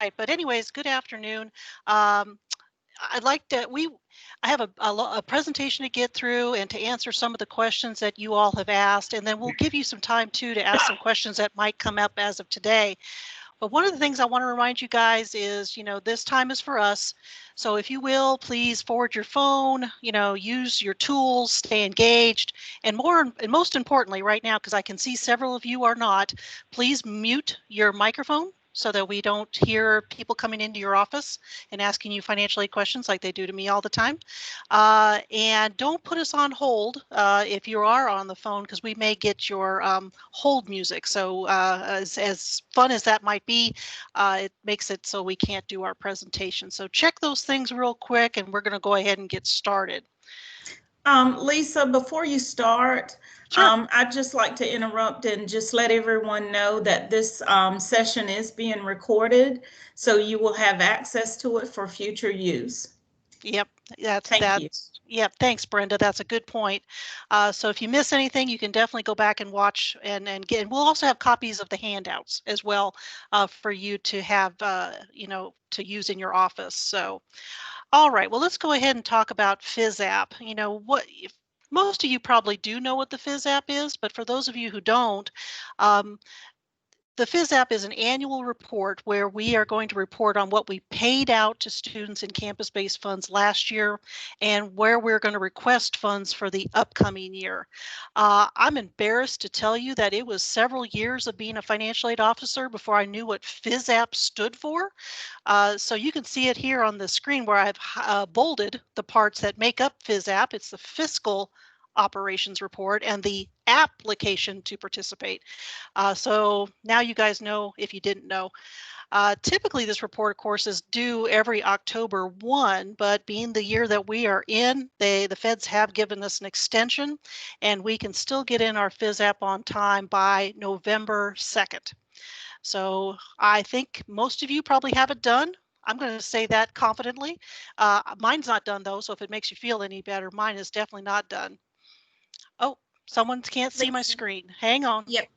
Right, but anyways, good afternoon. Um, I'd like to I have a presentation to get through and to answer some of the questions that you all have asked, and then we'll give you some time too to ask some questions that might come up as of today. But one of the things I want to remind you guys is, this time is for us. So if you will, please forward your phone, use your tools, stay engaged, and most importantly right now, because I can see several of you are not, please mute your microphone so that we don't hear people coming into your office and asking you financial aid questions like they do to me all the time. And don't put us on hold if you are on the phone, because we may get your hold music. So as fun as that might be, it makes it so we can't do our presentation. So check those things real quick, and we're going to go ahead and get started. Lisa, before you start, Sure. I'd just like to interrupt and just let everyone know that this session is being recorded, so you will have access to it for future use. Yep, that's Thank you. that's yep. Thanks, Brenda. That's a good point. So if you miss anything, you can definitely go back and watch and get. And we'll also have copies of the handouts as well for you to have, to use in your office. So, all right. Well, let's go ahead and talk about FISAP. Most of you probably do know what the FISAP is, but for those of you who don't, um, the FISAP is an annual report where we are going to report on what we paid out to students in campus-based funds last year and where we're going to request funds for the upcoming year. I'm embarrassed to tell you that it was several years of being a financial aid officer before I knew what FISAP stood for. So you can see it here on the screen where I've bolded the parts that make up FISAP. It's the fiscal operations report and the application to participate. So now you guys know if you didn't know. Typically, this report, of course, is due every October 1, but being the year that we are in, the feds have given us an extension, and we can still get in our FISAP on time by November 2nd. So I think most of you probably have it done. I'm going to say that confidently. Mine's not done, though, so if it makes you feel any better, mine is definitely not done. Oh, someone can't see my Lisa. screen. Hang on. Yep.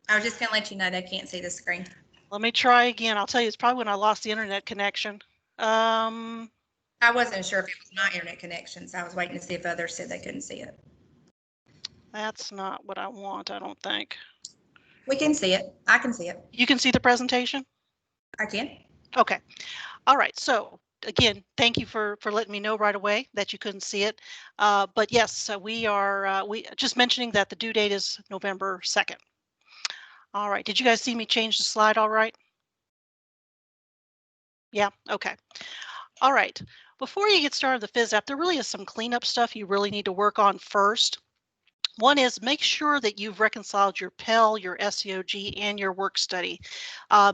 I was just going to let you know they can't see the screen. Let me try again. I'll tell you, it's probably when I lost the internet connection. I wasn't sure if it was my internet connection, so I was waiting to see if others said they couldn't see it. That's not what I want, I don't think. We can see it. I can see it. You can see the presentation? I can. Okay. All right. So again, thank you for letting me know right away that you couldn't see it. But yes, we are we just mentioning that the due date is November 2nd. All right. Did you guys see me change the slide all right? Yeah. Okay. All right. Before you get started with the FISAP, there really is some cleanup stuff you really need to work on first. One is make sure that you've reconciled your Pell, your SEOG, and your work study.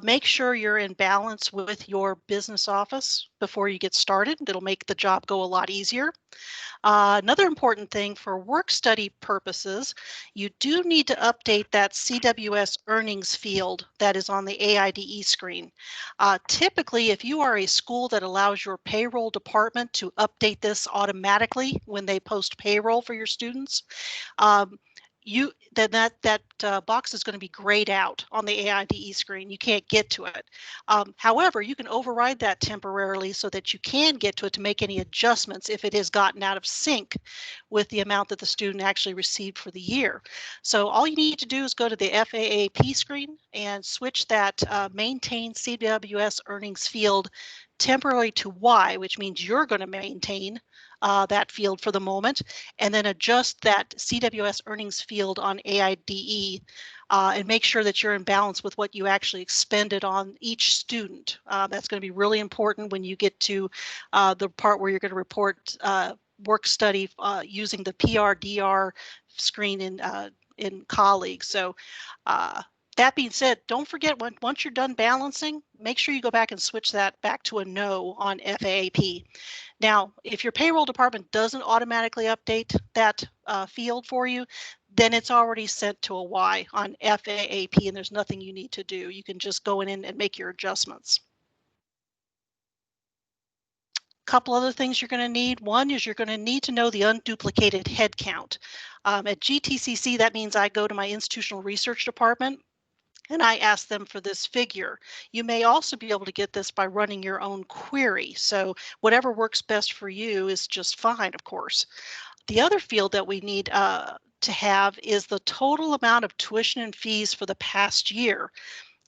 Make sure you're in balance with your business office before you get started. It'll make the job go a lot easier. Another important thing for work study purposes, you do need to update that CWS earnings field that is on the AIDE screen. Typically, if you are a school that allows your payroll department to update this automatically when they post payroll for your students, um, that box is going to be grayed out on the AIDE screen. You can't get to it. However, you can override that temporarily so that you can get to it to make any adjustments if it has gotten out of sync with the amount that the student actually received for the year. So all you need to do is go to the FAAP screen and switch that maintain CWS earnings field temporarily to Y, which means you're going to maintain that field for the moment, and then adjust that CWS earnings field on AIDE and make sure that you're in balance with what you actually expended on each student. That's going to be really important when you get to the part where you're going to report work study using the PRDR screen in colleagues. So that being said, don't forget once you're done balancing, make sure you go back and switch that back to a no on FAAP. Now, if your payroll department doesn't automatically update that field for you, then it's already sent to a Y on FAAP and there's nothing you need to do. You can just go in and make your adjustments. Couple other things you're going to need. One is you're going to need to know the unduplicated head count. At GTCC, that means I go to my institutional research department and I ask them for this figure. You may also be able to get this by running your own query. So whatever works best for you is just fine, of course. The other field that we need to have is the total amount of tuition and fees for the past year.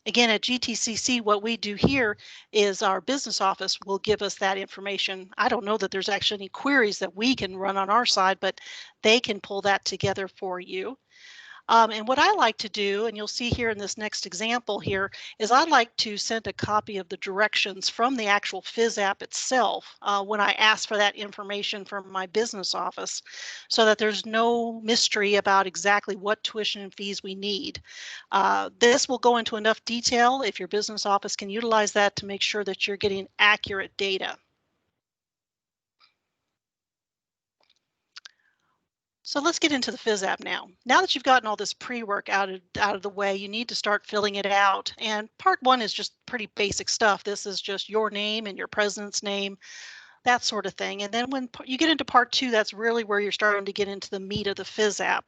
Again, at GTCC, what we do here is our business office will give us that information. I don't know that there's actually any queries that we can run on our side, but they can pull that together for you. And what I like to do, and you'll see here in this next example here, is I like to send a copy of the directions from the actual FISAP itself when I ask for that information from my business office, so that there's no mystery about exactly what tuition and fees we need. This will go into enough detail if your business office can utilize that to make sure that you're getting accurate data. So let's get into the FISAP now. Now that you've gotten all this pre-work out of the way, you need to start filling it out. And part one is just pretty basic stuff. This is just your name and your president's name, that sort of thing. And then when you get into part two, that's really where you're starting to get into the meat of the FISAP.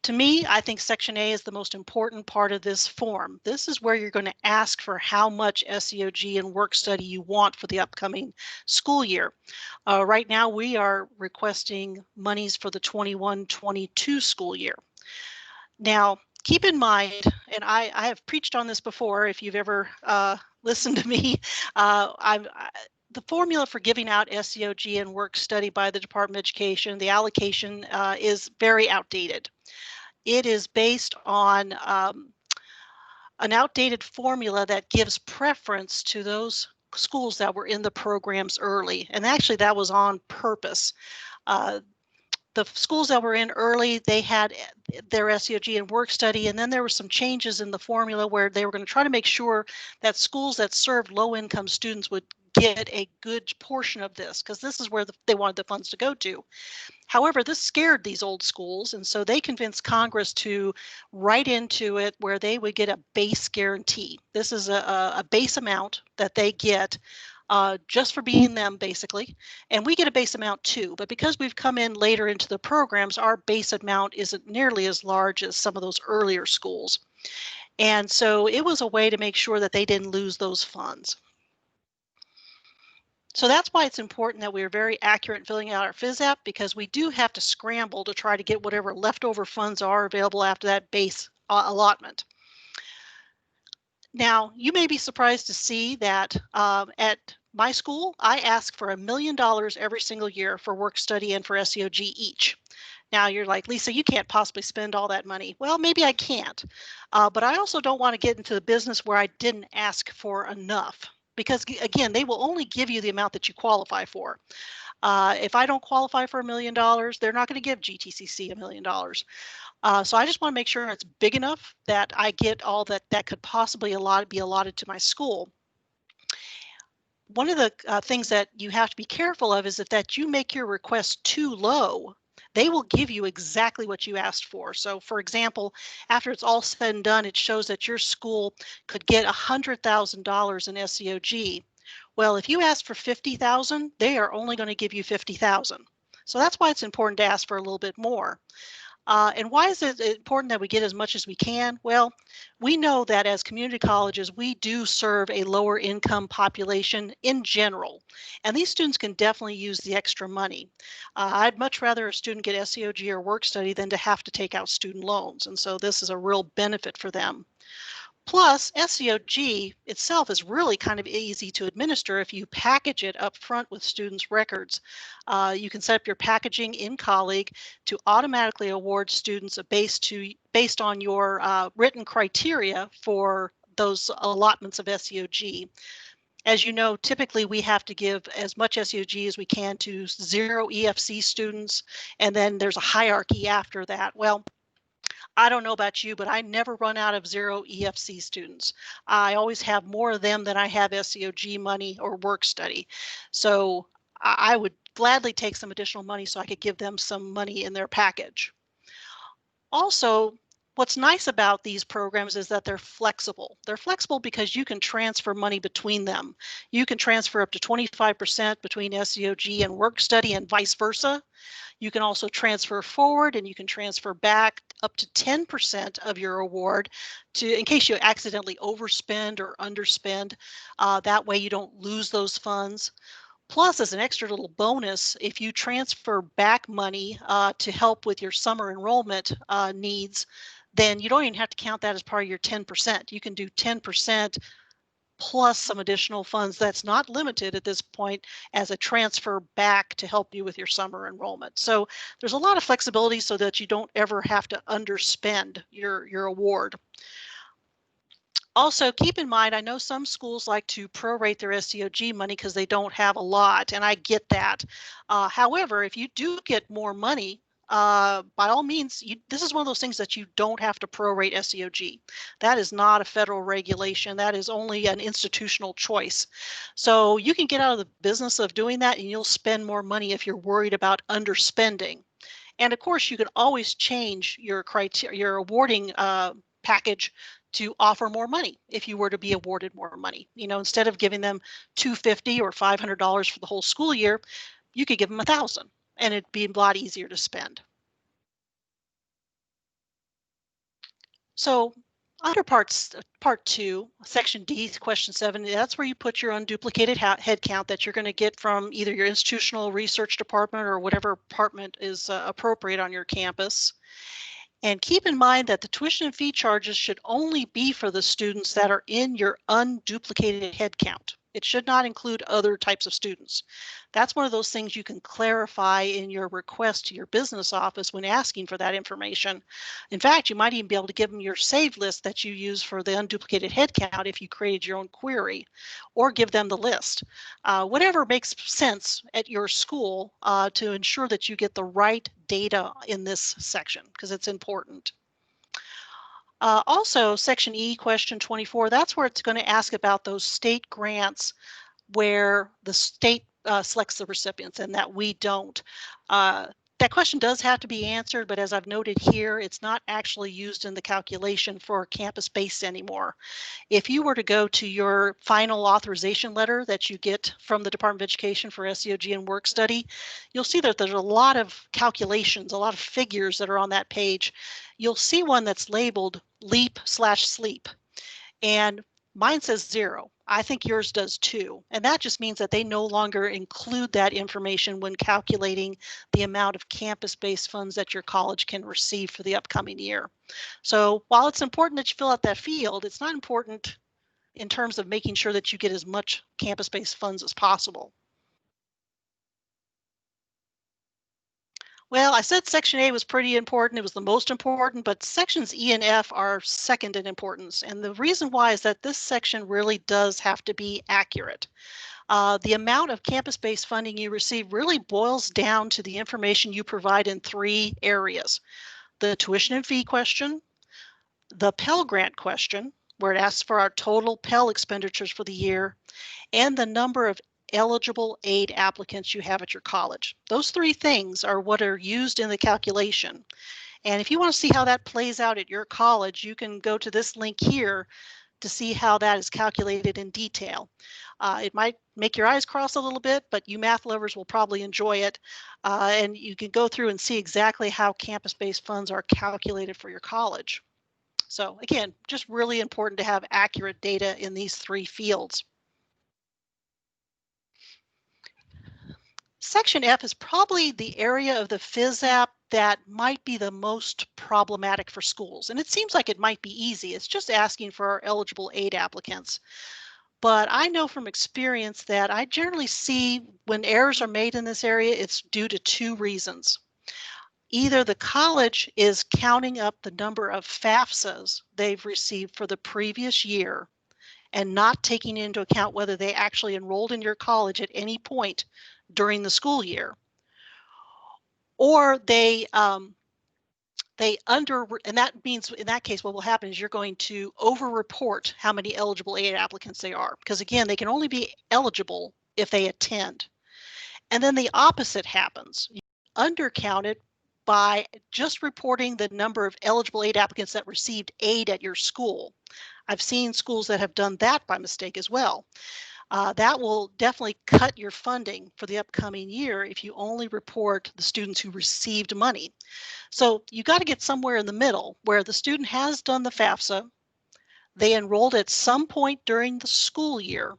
To me, I think Section A is the most important part of this form. This is where you're going to ask for how much SEOG and work study you want for the upcoming school year. Right now, we are requesting monies for the 21-22 school year. Now, keep in mind, and I have preached on this before, if you've ever listened to me, the formula for giving out SEOG and work study by the Department of Education, the allocation is very outdated. It is based on an outdated formula that gives preference to those schools that were in the programs early. And actually, that was on purpose. The schools that were in early, they had their SEOG and work study, and then there were some changes in the formula where they were going to try to make sure that schools that served low-income students would get a good portion of this, because this is where they wanted the funds to go to. However, this scared these old schools, and so they convinced Congress to write into it where they would get a base guarantee. This is a base amount that they get just for being them, basically. And we get a base amount too, but because we've come in later into the programs, our base amount isn't nearly as large as some of those earlier schools. And so it was a way to make sure that they didn't lose those funds. So that's why it's important that we are very accurate in filling out our FISAP, because we do have to scramble to try to get whatever leftover funds are available after that base allotment. Now, you may be surprised to see that at my school, I ask for $1 million every single year for work study and for SEOG each. Now you're like, Lisa, you can't possibly spend all that money. Well, maybe I can't, but I also don't want to get into the business where I didn't ask for enough. Because again, they will only give you the amount that you qualify for. If I don't qualify for $1 million, they're not going to give GTCC $1 million. So I just want to make sure it's big enough that I get all that could possibly be allotted to my school. One of the things that you have to be careful of is that you make your request too low, they will give you exactly what you asked for. So for example, after it's all said and done, it shows that your school could get $100,000 in SEOG. Well, if you ask for 50,000, they are only going to give you 50,000. So that's why it's important to ask for a little bit more. And why is it important that we get as much as we can? Well, we know that as community colleges, we do serve a lower income population in general. And these students can definitely use the extra money. I'd much rather a student get SEOG or work study than to have to take out student loans. And so this is a real benefit for them. Plus, SEOG itself is really kind of easy to administer if you package it up front with students' records. You can set up your packaging in Colleague to automatically award students based on your written criteria for those allotments of SEOG. As you know, typically we have to give as much SEOG as we can to 0 EFC students, and then there's a hierarchy after that. Well, I don't know about you, but I never run out of 0 EFC students. I always have more of them than I have SEOG money or work study. So I would gladly take some additional money so I could give them some money in their package. Also, What's nice about these programs is that they're flexible. They're flexible because you can transfer money between them. You can transfer up to 25% between SEOG and work study and vice versa. You can also transfer forward and you can transfer back up to 10% of your award to, in case you accidentally overspend or underspend. That way you don't lose those funds. Plus, as an extra little bonus, if you transfer back money to help with your summer enrollment needs, then you don't even have to count that as part of your 10%. You can do 10% plus some additional funds that's not limited at this point as a transfer back to help you with your summer enrollment. So there's a lot of flexibility so that you don't ever have to underspend your award. Also, keep in mind, I know some schools like to prorate their SEOG money because they don't have a lot, and I get that. However, if you do get more money, by all means, this is one of those things that you don't have to prorate SEOG. That is not a federal regulation. That is only an institutional choice. So you can get out of the business of doing that, and you'll spend more money if you're worried about underspending. And of course, you can always change your criteria, your awarding package to offer more money if you were to be awarded more money. You know, instead of giving them $250 or $500 for the whole school year, you could give them $1,000 and it'd be a lot easier to spend. So under part 2, section D, question 7, that's where you put your unduplicated head count that you're going to get from either your institutional research department or whatever department is appropriate on your campus. And keep in mind that the tuition and fee charges should only be for the students that are in your unduplicated head count. It should not include other types of students. That's one of those things you can clarify in your request to your business office when asking for that information. In fact, you might even be able to give them your saved list that you use for the unduplicated head count if you created your own query, or give them the list. Whatever makes sense at your school to ensure that you get the right data in this section, because it's important. Also, section E, question 24, that's where it's going to ask about those state grants where the state selects the recipients and that we don't. That question does have to be answered, but as I've noted here, it's not actually used in the calculation for campus-based anymore. If you were to go to your final authorization letter that you get from the Department of Education for SEOG and work study, you'll see that there's a lot of calculations, a lot of figures that are on that page. You'll see one that's labeled LEAP/SLEEP, and mine says 0. I think yours does too. And that just means that they no longer include that information when calculating the amount of campus-based funds that your college can receive for the upcoming year. So while it's important that you fill out that field, it's not important in terms of making sure that you get as much campus-based funds as possible. Well, I said section A was pretty important. It was the most important, but sections E and F are second in importance. And the reason why is that this section really does have to be accurate. The amount of campus-based funding you receive really boils down to the information you provide in 3 areas: the tuition and fee question, the Pell Grant question, where it asks for our total Pell expenditures for the year, and the number of eligible aid applicants you have at your college. Those 3 things are what are used in the calculation. And if you want to see how that plays out at your college, you can go to this link here to see how that is calculated in detail. It might make your eyes cross a little bit, but you math lovers will probably enjoy it. And you can go through and see exactly how campus-based funds are calculated for your college. So again, just really important to have accurate data in these 3 fields. Section F is probably the area of the FISAP that might be the most problematic for schools. And it seems like it might be easy. It's just asking for our eligible aid applicants. But I know from experience that I generally see when errors are made in this area, it's due to 2 reasons. Either the college is counting up the number of FAFSAs they've received for the previous year and not taking into account whether they actually enrolled in your college at any point during the school year, or and that means in that case what will happen is you're going to over-report how many eligible aid applicants they are, because again, they can only be eligible if they attend. And then the opposite happens. You undercount it by just reporting the number of eligible aid applicants that received aid at your school. I've seen schools that have done that by mistake as well. That will definitely cut your funding for the upcoming year if you only report the students who received money. So you got to get somewhere in the middle where the student has done the FAFSA, they enrolled at some point during the school year,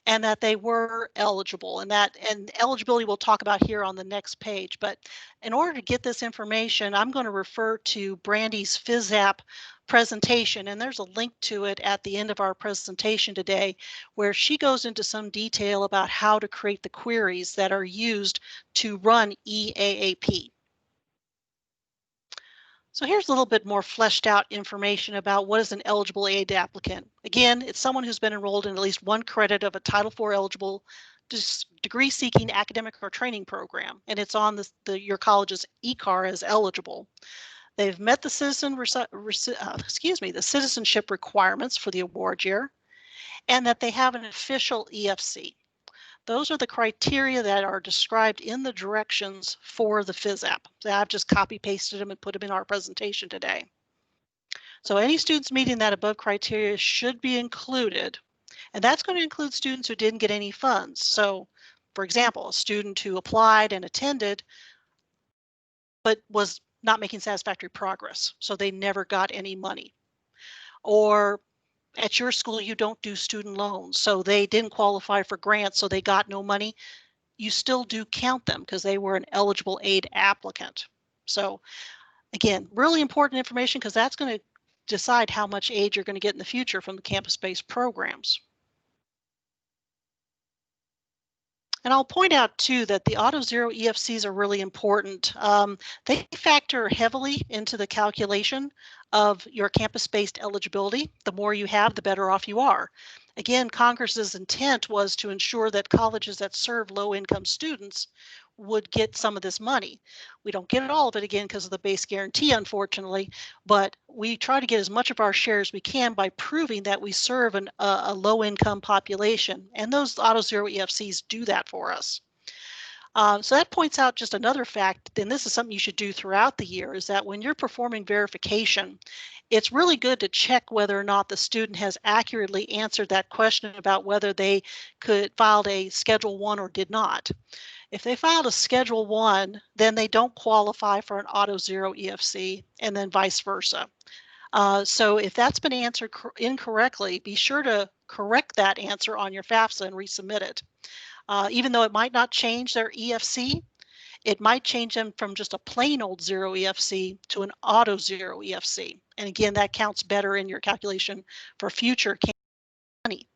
and that they were eligible, and eligibility we'll talk about here on the next page. But in order to get this information, I'm going to refer to Brandy's FISAP presentation, and there's a link to it at the end of our presentation today, where she goes into some detail about how to create the queries that are used to run EAAP. So here's a little bit more fleshed out information about what is an eligible aid applicant. Again, it's someone who's been enrolled in at least one credit of a Title IV eligible degree-seeking academic or training program, and it's on your college's ECAR as eligible. They've met the the citizenship requirements for the award year, and that they have an official EFC. Those are the criteria that are described in the directions for the FISAP. So I've just copy pasted them and put them in our presentation today. So any students meeting that above criteria should be included, and that's going to include students who didn't get any funds. So for example, a student who applied and attended but was not making satisfactory progress, so they never got any money. Or at your school, you don't do student loans, so they didn't qualify for grants, so they got no money. You still do count them because they were an eligible aid applicant. So again, really important information because that's going to decide how much aid you're going to get in the future from the campus-based programs. And I'll point out too that the auto zero EFCs are really important. They factor heavily into the calculation of your campus-based eligibility. The more you have, the better off you are. Again, Congress's intent was to ensure that colleges that serve low-income students would get some of this money. We don't get all of it again because of the base guarantee, unfortunately, but we try to get as much of our share as we can by proving that we serve a low-income population, and those auto zero EFCs do that for us. So that points out just another fact, and this is something you should do throughout the year, is that when you're performing verification, it's really good to check whether or not the student has accurately answered that question about whether they could filed a Schedule 1 or did not. If they filed a Schedule 1, then they don't qualify for an auto zero EFC, and then vice versa. So if that's been answered incorrectly, be sure to correct that answer on your FAFSA and resubmit it. Even though it might not change their EFC, it might change them from just a plain old zero EFC to an auto zero EFC. And again, that counts better in your calculation for future money.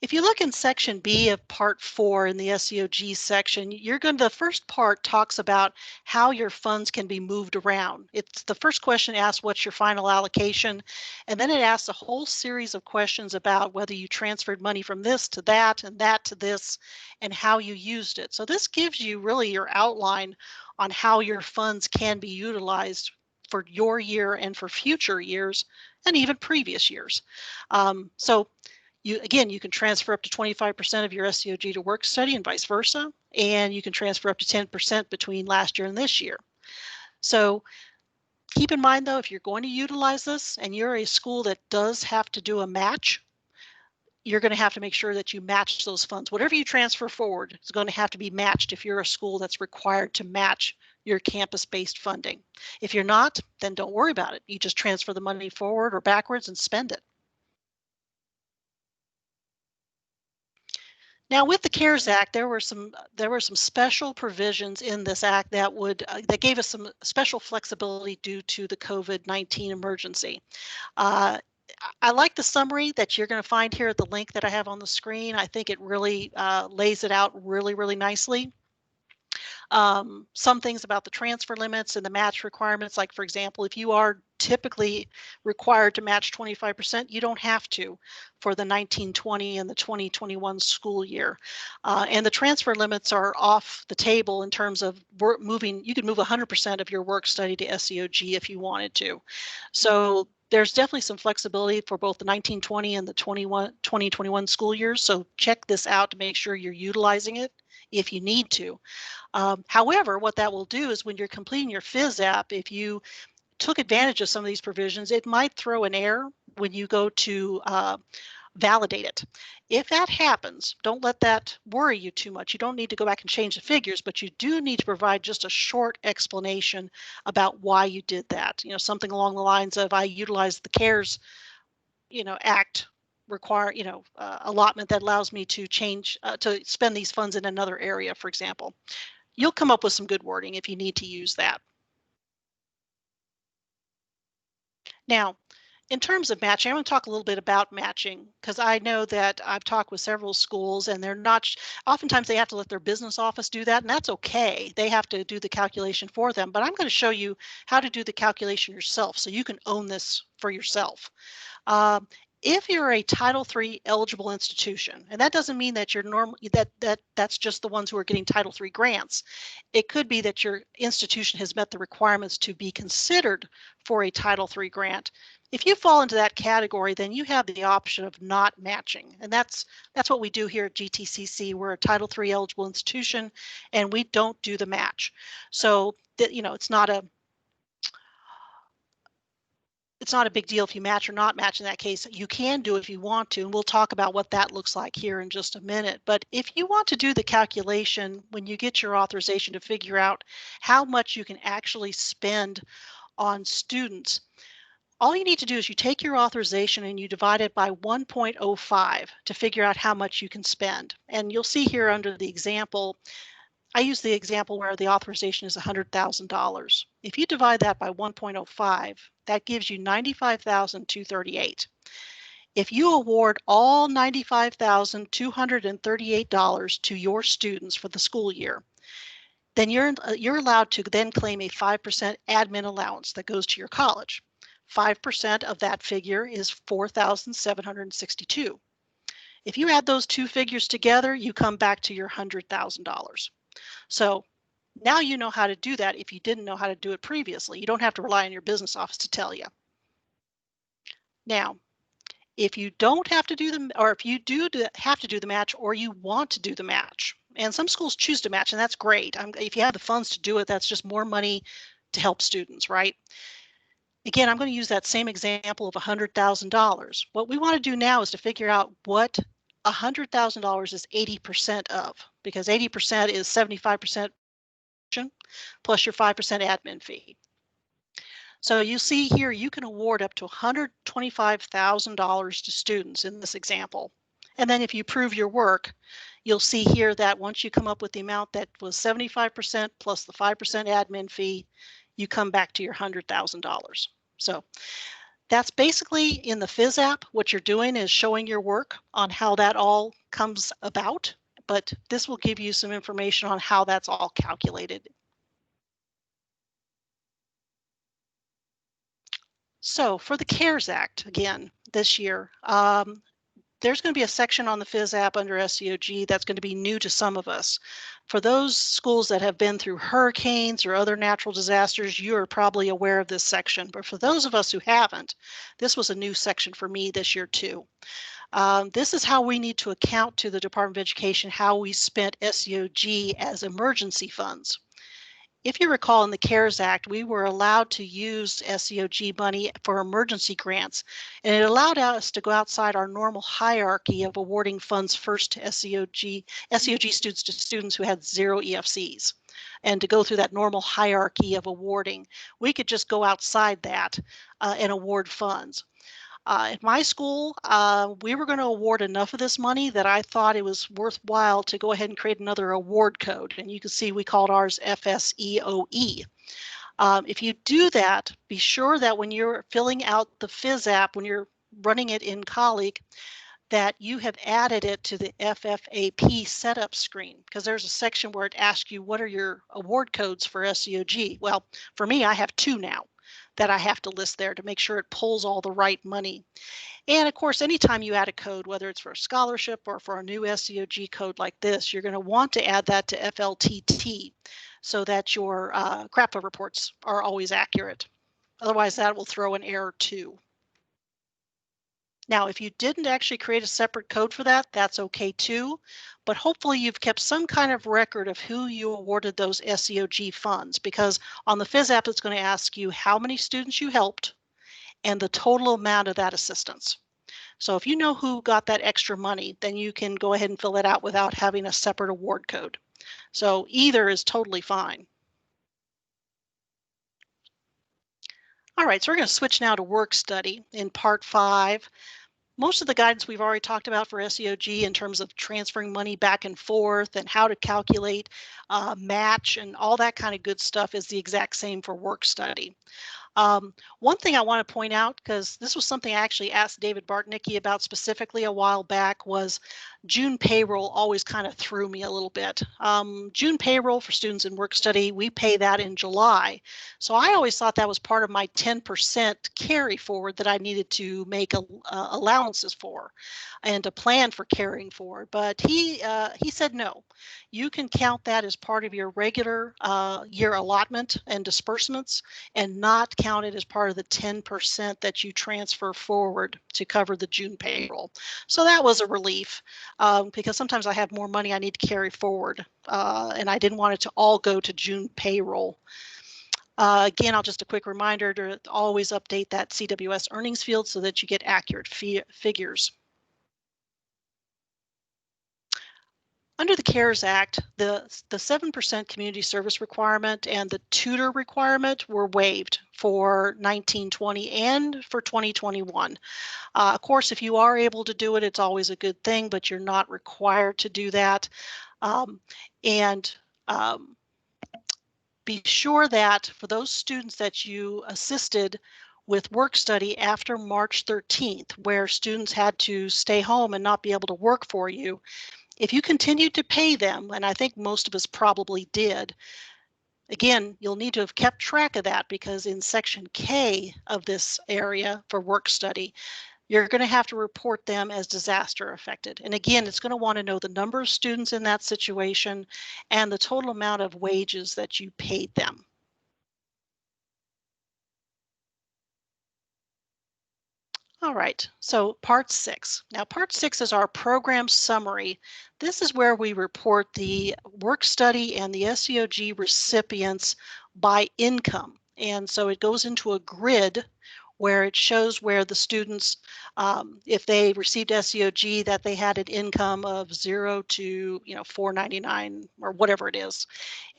If you look in section B of part 4 in the SEOG section, the first part talks about how your funds can be moved around. It's the first question asks what's your final allocation, and then it asks a whole series of questions about whether you transferred money from this to that and that to this and how you used it. So this gives you really your outline on how your funds can be utilized for your year and for future years and even previous years. You can transfer up to 25% of your SEOG to work study and vice versa, and you can transfer up to 10% between last year and this year. So keep in mind though, if you're going to utilize this and you're a school that does have to do a match, you're going to have to make sure that you match those funds. Whatever you transfer forward is going to have to be matched if you're a school that's required to match your campus-based funding. If you're not, then don't worry about it. You just transfer the money forward or backwards and spend it. Now, with the CARES Act, there were some special provisions in this act that gave us some special flexibility due to the COVID-19 emergency. I like the summary that you're going to find here at the link that I have on the screen. I think it really lays it out really nicely. Some things about the transfer limits and the match requirements, like for example, if you are typically required to match 25%, you don't have to for the 1920 and the 2021 school year. And the transfer limits are off the table in terms of you could move 100% of your work study to SEOG if you wanted to. So there's definitely some flexibility for both the 1920 and the 2021 school years. So check this out to make sure you're utilizing it. if you need to. However, what that will do is when you're completing your FISAP, if you took advantage of some of these provisions, it might throw an error when you go to validate it. If that happens, don't let that worry you too much. You don't need to go back and change the figures, but you do need to provide just a short explanation about why you did that. You know, something along the lines of, I utilized the CARES, Act allotment that allows me to to spend these funds in another area, for example. You'll come up with some good wording if you need to use that. Now, in terms of matching, I want to talk a little bit about matching because I know that I've talked with several schools and they're not, oftentimes they have to let their business office do that, and that's okay. They have to do the calculation for them, but I'm going to show you how to do the calculation yourself so you can own this for yourself. If you're a Title III eligible institution, and that doesn't mean that you're that's just the ones who are getting Title III grants. It could be that your institution has met the requirements to be considered for a Title III grant. If you fall into that category, then you have the option of not matching, and that's what we do here at GTCC. We're a Title III eligible institution, and we don't do the match. So that it's not a big deal if you match or not match in that case. You can do it if you want to, and we'll talk about what that looks like here in just a minute. But if you want to do the calculation when you get your authorization to figure out how much you can actually spend on students, all you need to do is you take your authorization and you divide it by 1.05 to figure out how much you can spend. And you'll see here under the example, I use the example where the authorization is $100,000. If you divide that by 1.05, that gives you $95,238. If you award all $95,238 to your students for the school year, then you're allowed to then claim a 5% admin allowance that goes to your college. 5% of that figure is $4,762. If you add those two figures together, you come back to your $100,000. So now you know how to do that if you didn't know how to do it previously. You don't have to rely on your business office to tell you. Now, if you don't have to do them, or if you have to do the match, or you want to do the match, and some schools choose to match, and that's great. If you have the funds to do it, that's just more money to help students, right? Again, I'm going to use that same example of $100,000. What we want to do now is to figure out what $100,000 is 80% of, because 80% is 75% plus your 5% admin fee. So you see here, you can award up to $125,000 to students in this example. And then if you prove your work, you'll see here that once you come up with the amount that was 75% plus the 5% admin fee, you come back to your $100,000. So that's basically in the FISAP. What you're doing is showing your work on how that all comes about, but this will give you some information on how that's all calculated. So for the CARES Act, again, this year, there's going to be a section on the FISAP under SEOG that's going to be new to some of us. For those schools that have been through hurricanes or other natural disasters, you are probably aware of this section. But for those of us who haven't, this was a new section for me this year too. This is how we need to account to the Department of Education how we spent SEOG as emergency funds. If you recall, in the CARES Act, we were allowed to use SEOG money for emergency grants, and it allowed us to go outside our normal hierarchy of awarding funds first to SEOG students to students who had 0 EFCs. And to go through that normal hierarchy of awarding, we could just go outside that and award funds. At my school, we were going to award enough of this money that I thought it was worthwhile to go ahead and create another award code. And you can see we called ours FSEOE. If you do that, be sure that when you're filling out the FISAP, when you're running it in Colleague, that you have added it to the FFAP setup screen, because there's a section where it asks you what are your award codes for SEOG. Well, for me, I have 2 now that I have to list there to make sure it pulls all the right money. And of course, anytime you add a code, whether it's for a scholarship or for a new SEOG code like this, you're going to want to add that to FLTT so that your CRAPA reports are always accurate. Otherwise, that will throw an error too. Now, if you didn't actually create a separate code for that, that's okay too, but hopefully you've kept some kind of record of who you awarded those SEOG funds, because on the FISAP, it's going to ask you how many students you helped and the total amount of that assistance. So if you know who got that extra money, then you can go ahead and fill it out without having a separate award code. So either is totally fine. All right, so we're going to switch now to work study in part 5. Most of the guidance we've already talked about for SEOG in terms of transferring money back and forth and how to calculate match and all that kind of good stuff is the exact same for work study. One thing I want to point out, because this was something I actually asked David Bartnicki about specifically a while back, was June payroll always kind of threw me a little bit. June payroll for students in work study, we pay that in July. So I always thought that was part of my 10% carry forward that I needed to make allowances for and to plan for carrying forward. But he said no. You can count that as part of your regular year allotment and disbursements and not counted as part of the 10% that you transfer forward to cover the June payroll. So that was a relief because sometimes I have more money I need to carry forward and I didn't want it to all go to June payroll. Again, just a quick reminder to always update that CWS earnings field so that you get accurate figures. Under the CARES Act, the 7% community service requirement and the tutor requirement were waived for 1920 and for 2021. Of course, if you are able to do it, it's always a good thing, but you're not required to do that. Be sure that for those students that you assisted with work study after March 13th, where students had to stay home and not be able to work for you, if you continued to pay them, and I think most of us probably did, again, you'll need to have kept track of that because in section K of this area for work study, you're going to have to report them as disaster affected. And again, it's going to want to know the number of students in that situation and the total amount of wages that you paid them. All right, so part 6. Now part 6 is our program summary. This is where we report the work study and the SEOG recipients by income. And so it goes into a grid where it shows where the students, if they received SEOG, that they had an income of 0 to $4.99 or whatever it is.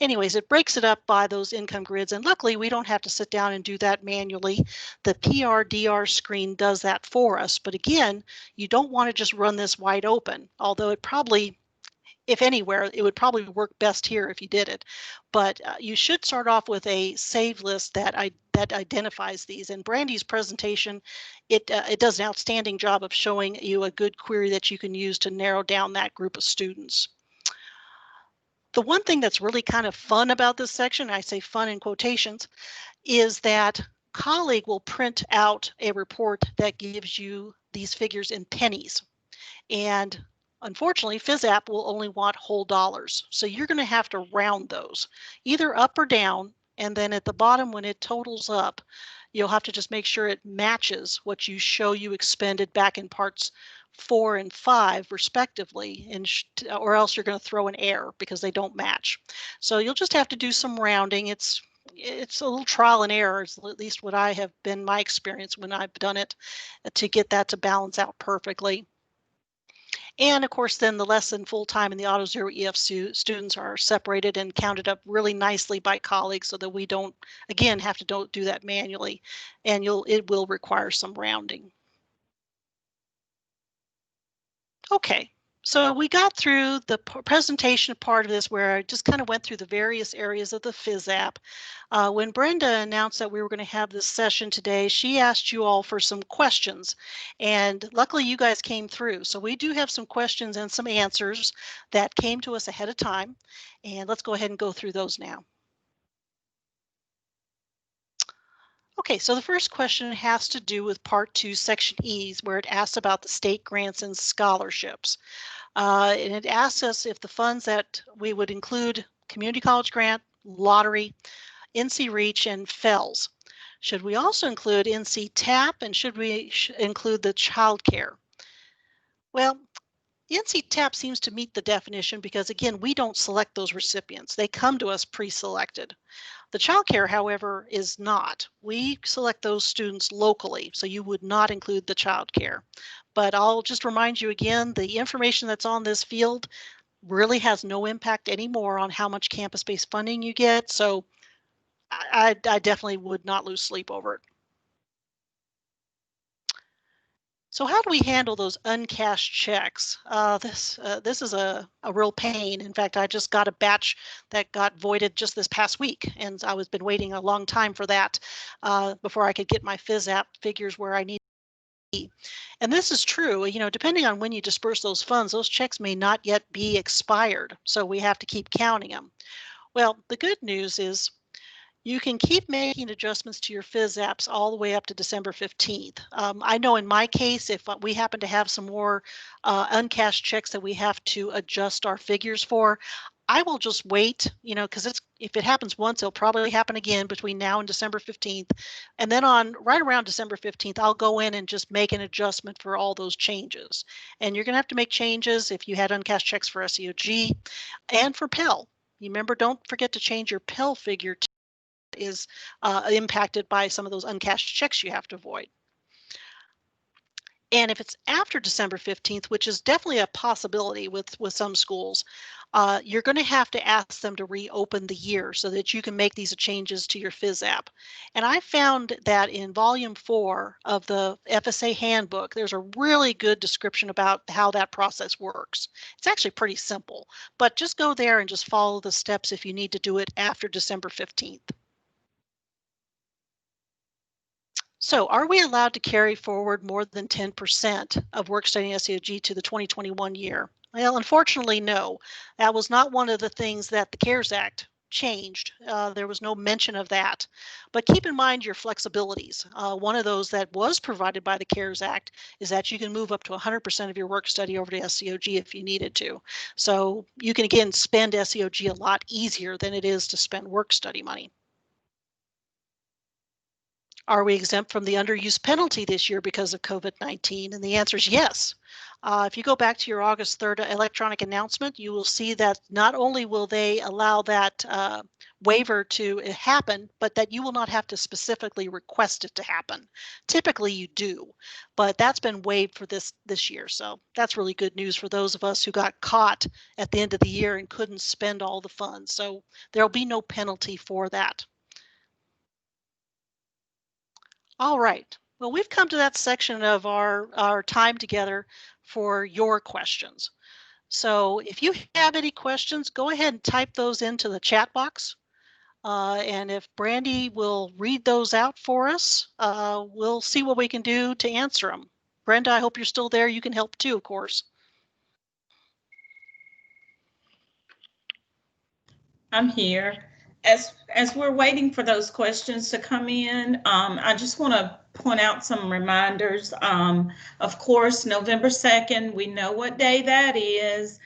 Anyways, it breaks it up by those income grids, and luckily we don't have to sit down and do that manually. The PRDR screen does that for us, but again, you don't want to just run this wide open, although it probably, if anywhere, it would probably work best here if you did it. But you should start off with a save list that identifies these. And Brandy's presentation, it does an outstanding job of showing you a good query that you can use to narrow down that group of students. The one thing that's really kind of fun about this section, I say fun in quotations, is that colleague will print out a report that gives you these figures in pennies. And unfortunately, FISAP will only want whole dollars. So you're going to have to round those either up or down. And then at the bottom, when it totals up, you'll have to just make sure it matches what you show you expended back in parts 4 and 5 respectively, or else you're going to throw an error because they don't match. So you'll just have to do some rounding. It's a little trial and error, is at least what I have been my experience when I've done it, to get that to balance out perfectly. And of course, then the less than full-time and the auto zero EF students are separated and counted up really nicely by colleagues so that we don't, again, have to do that manually, and it will require some rounding. Okay, so we got through the presentation part of this where I just kind of went through the various areas of the FISAP. When Brenda announced that we were going to have this session today, she asked you all for some questions, and luckily you guys came through. So we do have some questions and some answers that came to us ahead of time, and let's go ahead and go through those now. Okay, so the first question has to do with Part 2, Section E, where it asks about the state grants and scholarships. And it asks us if the funds that we would include community college grant, lottery, NC Reach, and FELS. Should we also include NC TAP, and should we include the child care? Well, NC TAP seems to meet the definition because, again, we don't select those recipients. They come to us pre-selected. The child care, however, is not. We select those students locally, so you would not include the child care. But I'll just remind you again, the information that's on this field really has no impact anymore on how much campus-based funding you get. So I definitely would not lose sleep over it. So how do we handle those uncashed checks? This is a real pain. In fact, I just got a batch that got voided just this past week, and I was been waiting a long time for that before I could get my FISAP figures where I need to be. And this is true, you know, depending on when you disperse those funds, those checks may not yet be expired, so we have to keep counting them. Well, the good news is you can keep making adjustments to your FISAPs all the way up to December 15th. I know in my case, if we happen to have some more uncashed checks that we have to adjust our figures for, I will just wait, you know, because if it happens once, it'll probably happen again between now and December 15th. And then on right around December 15th, I'll go in and just make an adjustment for all those changes. And you're going to have to make changes if you had uncashed checks for SEOG and for Pell. You remember, don't forget to change your Pell figure is impacted by some of those uncashed checks you have to avoid. And if it's after December 15th, which is definitely a possibility with some schools, you're going to have to ask them to reopen the year so that you can make these changes to your FISAP. And I found that in volume 4 of the FSA handbook, there's a really good description about how that process works. It's actually pretty simple, but just go there and just follow the steps if you need to do it after December 15th. So are we allowed to carry forward more than 10% of work study SEOG to the 2021 year? Well, unfortunately, no. That was not one of the things that the CARES Act changed. There was no mention of that. But keep in mind your flexibilities. One of those that was provided by the CARES Act is that you can move up to 100% of your work study over to SEOG if you needed to. So you can, again, spend SEOG a lot easier than it is to spend work study money. Are we exempt from the underuse penalty this year because of COVID-19? And the answer is yes. If you go back to your August 3rd electronic announcement, you will see that not only will they allow that waiver to happen, but that you will not have to specifically request it to happen. Typically you do, but that's been waived for this year. So that's really good news for those of us who got caught at the end of the year and couldn't spend all the funds. So there'll be no penalty for that. All right. Well, we've come to that section of our time together for your questions. So if you have any questions, go ahead and type those into the chat box. And if Brandy will read those out for us, we'll see what we can do to answer them. Brenda, I hope you're still there. You can help too, of course. I'm here. As we're waiting for those questions to come in, I just want to point out some reminders. Of course, November 2nd, we know what day that is.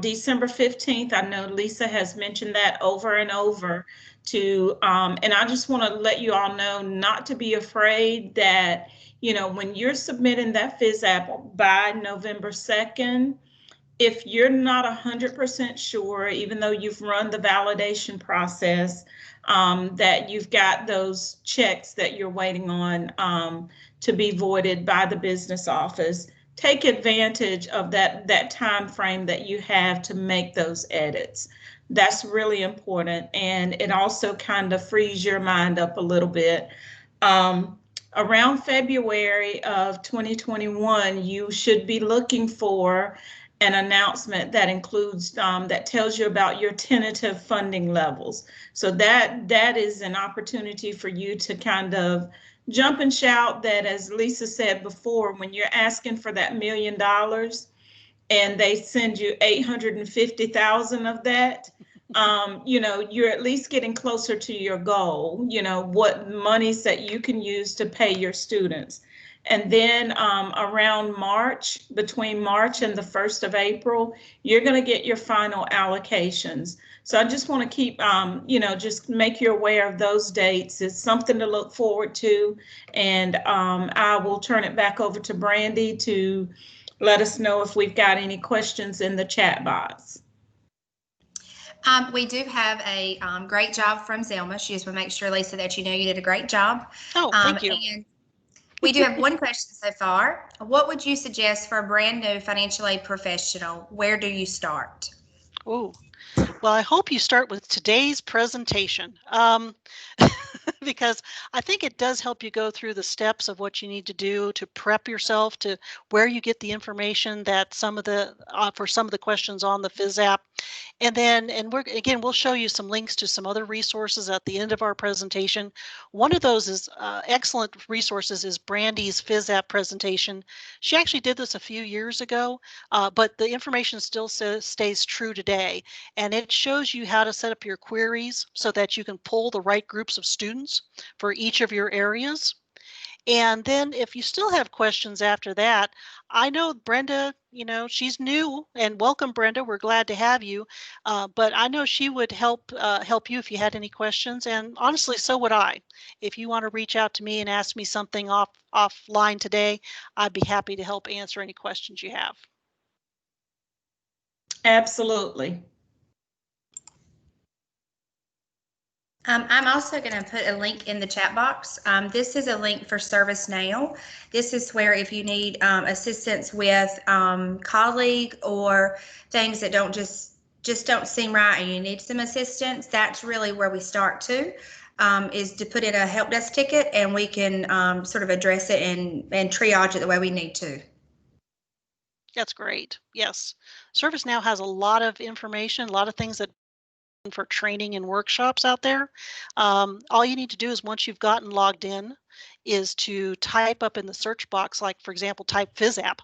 December 15th, I know Lisa has mentioned that over and over and I just want to let you all know not to be afraid that, you know, when you're submitting that FISAP by November 2nd, if you're not 100% sure, even though you've run the validation process, that you've got those checks that you're waiting on to be voided by the business office, take advantage of that time frame that you have to make those edits. That's really important, and it also kind of frees your mind up a little bit. Around February of 2021, you should be looking for an announcement that includes that tells you about your tentative funding levels. So that is an opportunity for you to kind of jump and shout that, as Lisa said before, when you're asking for that $1 million and they send you 850,000 of that, you know, you're at least getting closer to your goal, you know, what monies that you can use to pay your students. And then around March, between March and the 1st of April, you're going to get your final allocations. So I just want to keep, just make you aware of those dates. It's something to look forward to. And I will turn it back over to Brandy to let us know if we've got any questions in the chat box. We do have a great job from Zelma. She just want to make sure, Lisa, that you know you did a great job. Oh, thank you. And we do have one question so far. What would you suggest for a brand new financial aid professional? Where do you start? Oh, well, I hope you start with today's presentation. Because I think it does help you go through the steps of what you need to do to prep yourself to where you get the information that some of the for some of the questions on the FISAP. And then, we'll show you some links to some other resources at the end of our presentation. One of those is excellent resources is Brandy's FISAP presentation. She actually did this a few years ago, but the information still stays true today. And it shows you how to set up your queries so that you can pull the right groups of students for each of your areas. And then if you still have questions after that, I know Brenda, she's new, and welcome, Brenda. We're glad to have you. But I know she would help you if you had any questions. And honestly, so would I. If you want to reach out to me and ask me something offline today, I'd be happy to help answer any questions you have. Absolutely. I'm also going to put a link in the chat box. This is a link for ServiceNow. This is where if you need assistance with colleague or things that don't just don't seem right and you need some assistance, that's really where we start to, is to put in a help desk ticket and we can sort of address it and triage it the way we need to. That's great. Yes. ServiceNow has a lot of information, a lot of things that for training and workshops out there. All you need to do is once you've gotten logged in is to type up in the search box, like for example, type FISAP,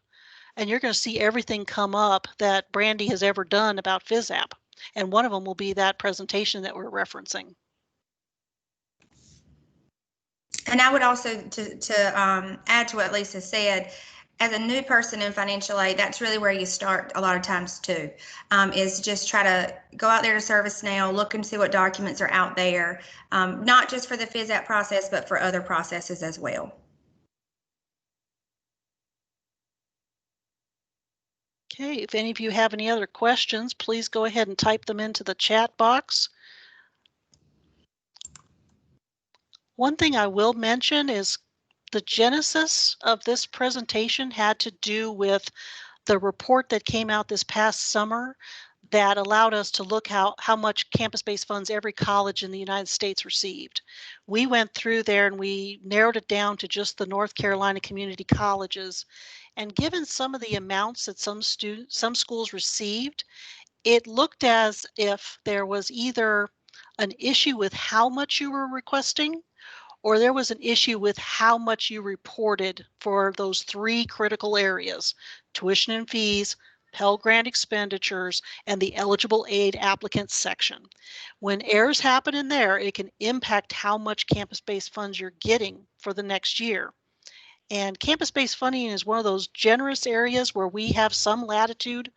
and you're going to see everything come up that Brandy has ever done about FISAP. And one of them will be that presentation that we're referencing. And I would also, to add to what Lisa said, as a new person in financial aid, that's really where you start a lot of times too, is just try to go out there to ServiceNow, look and see what documents are out there, not just for the FISAP process, but for other processes as well. Okay, if any of you have any other questions, please go ahead and type them into the chat box. One thing I will mention is the genesis of this presentation had to do with the report that came out this past summer that allowed us to look how much campus-based funds every college in the United States received. We went through there and we narrowed it down to just the North Carolina community colleges. And given some of the amounts that some schools received, it looked as if there was either an issue with how much you were requesting or there was an issue with how much you reported for those three critical areas: tuition and fees, Pell Grant expenditures, and the eligible aid applicants section. When errors happen in there, it can impact how much campus-based funds you're getting for the next year. And campus-based funding is one of those generous areas where we have some latitude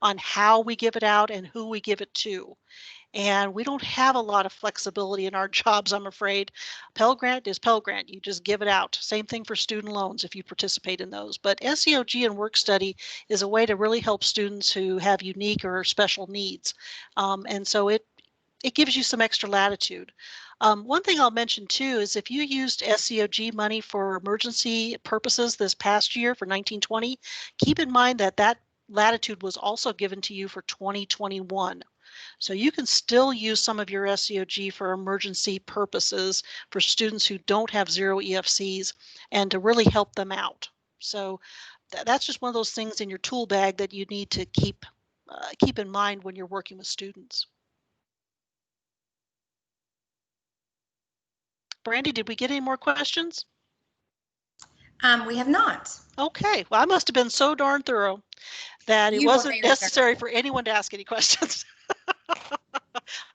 on how we give it out and who we give it to. And we don't have a lot of flexibility in our jobs, I'm afraid. Pell Grant is Pell Grant. You just give it out. Same thing for student loans if you participate in those. But SEOG and work study is a way to really help students who have unique or special needs. And so it gives you some extra latitude. One thing I'll mention too is if you used SEOG money for emergency purposes this past year for 1920, keep in mind that that latitude was also given to you for 2021. So you can still use some of your SEOG for emergency purposes for students who don't have zero EFCs and to really help them out. So that's just one of those things in your tool bag that you need to keep in mind when you're working with students. Brandy, did we get any more questions? We have not. Okay, well, I must have been so darn thorough that it wasn't necessary for anyone to ask any questions.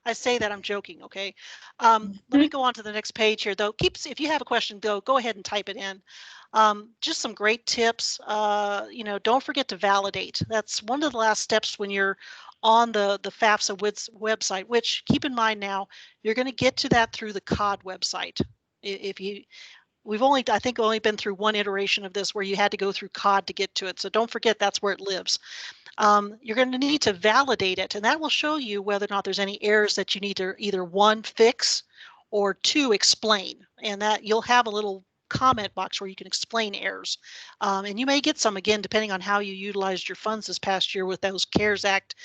I say that, I'm joking, okay? Let me go on to the next page here, though. If you have a question, go ahead and type it in. Just some great tips. Don't forget to validate. That's one of the last steps when you're on the FAFSA website, which keep in mind now, you're going to get to that through the COD website. If you We've I think, only been through one iteration of this where you had to go through COD to get to it. So don't forget that's where it lives. You're going to need to validate it, and that will show you whether or not there's any errors that you need to either one, fix, or two, explain. And that you'll have a little comment box where you can explain errors. And you may get some, again, depending on how you utilized your funds this past year with those CARES Act,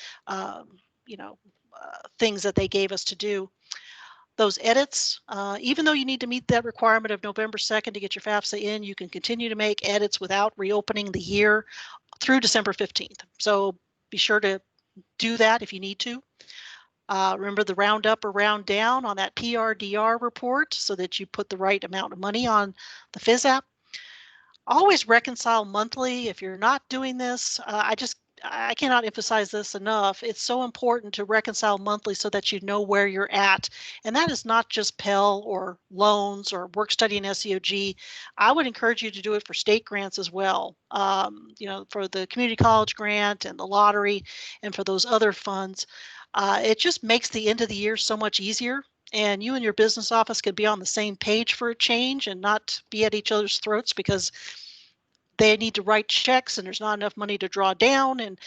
things that they gave us to do. Those edits, even though you need to meet that requirement of November 2nd to get your FAFSA in, you can continue to make edits without reopening the year through December 15th. So be sure to do that if you need to. Remember the round up or round down on that PRDR report so that you put the right amount of money on the FISAP. Always reconcile monthly. If you're not doing this, I cannot emphasize this enough. It's so important to reconcile monthly so that you know where you're at. And that is not just Pell or loans or work study and SEOG. I would encourage you to do it for state grants as well. For the community college grant and the lottery and for those other funds. It just makes the end of the year so much easier. And you and your business office could be on the same page for a change and not be at each other's throats because they need to write checks and there's not enough money to draw down. And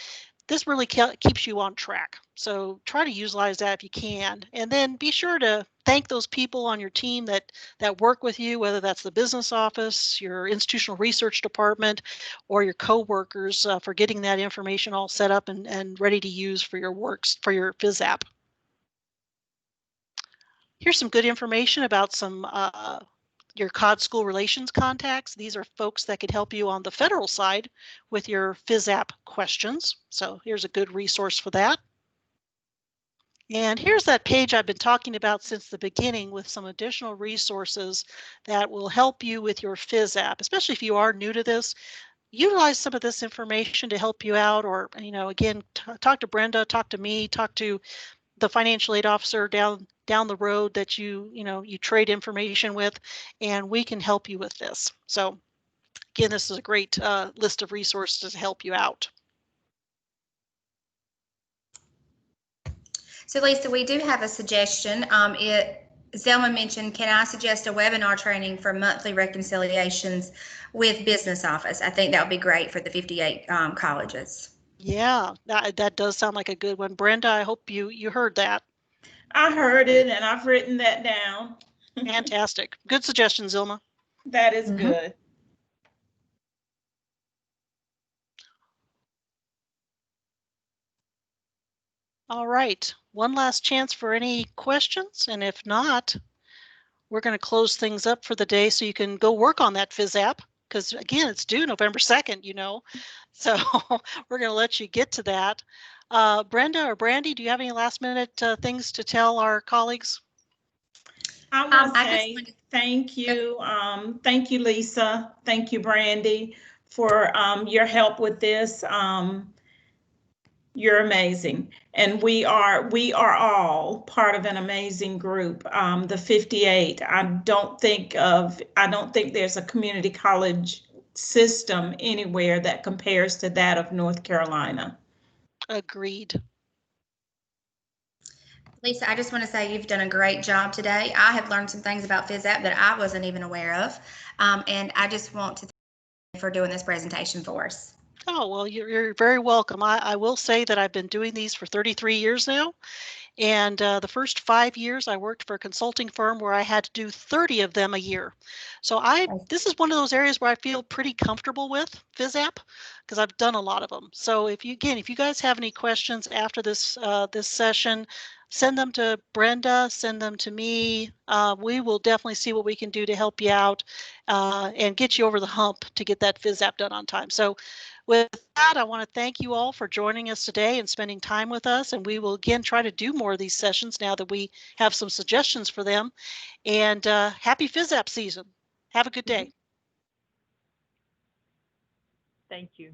this really keeps you on track. So try to utilize that if you can. And then be sure to thank those people on your team that work with you, whether that's the business office, your institutional research department, or your coworkers for getting that information all set up and ready to use for your works, for your FISAP. Here's some good information about some your COD school relations contacts. These are folks that could help you on the federal side with your FISAP questions. So here's a good resource for that. And here's that page I've been talking about since the beginning with some additional resources that will help you with your FISAP, especially if you are new to this. Utilize some of this information to help you out, or, again, talk to Brenda, talk to me, talk to the financial aid officer down the road that you trade information with, and we can help you with this. So again, this is a great list of resources to help you out. So Lisa, we do have a suggestion. Zelma mentioned, can I suggest a webinar training for monthly reconciliations with business office? I think that would be great for the 58 colleges. Yeah, that does sound like a good one. Brenda, I hope you heard that. I heard it and I've written that down. Fantastic. Good suggestion, Zilma. That is good. All right, one last chance for any questions, and if not, we're going to close things up for the day so you can go work on that FISAP, because again, it's due November 2nd, so we're going to let you get to that. Brenda or Brandy, do you have any last minute things to tell our colleagues? I want to say thank you. Thank you, Lisa. Thank you, Brandy, for your help with this. You're amazing. And we are all part of an amazing group. The 58, I don't think there's a community college system anywhere that compares to that of North Carolina. Agreed. Lisa, I just want to say you've done a great job today. I have learned some things about FISAP that I wasn't even aware of. And I just want to thank you for doing this presentation for us. Oh, well, you're very welcome. I will say that I've been doing these for 33 years now. And the first 5 years I worked for a consulting firm where I had to do 30 of them a year. So this is one of those areas where I feel pretty comfortable with FISAP because I've done a lot of them. So if you guys have any questions after this session, send them to Brenda, send them to me. We will definitely see what we can do to help you out and get you over the hump to get that FISAP done on time. So with that, I want to thank you all for joining us today and spending time with us. And we will again try to do more of these sessions now that we have some suggestions for them. And happy FISAP season. Have a good day. Thank you.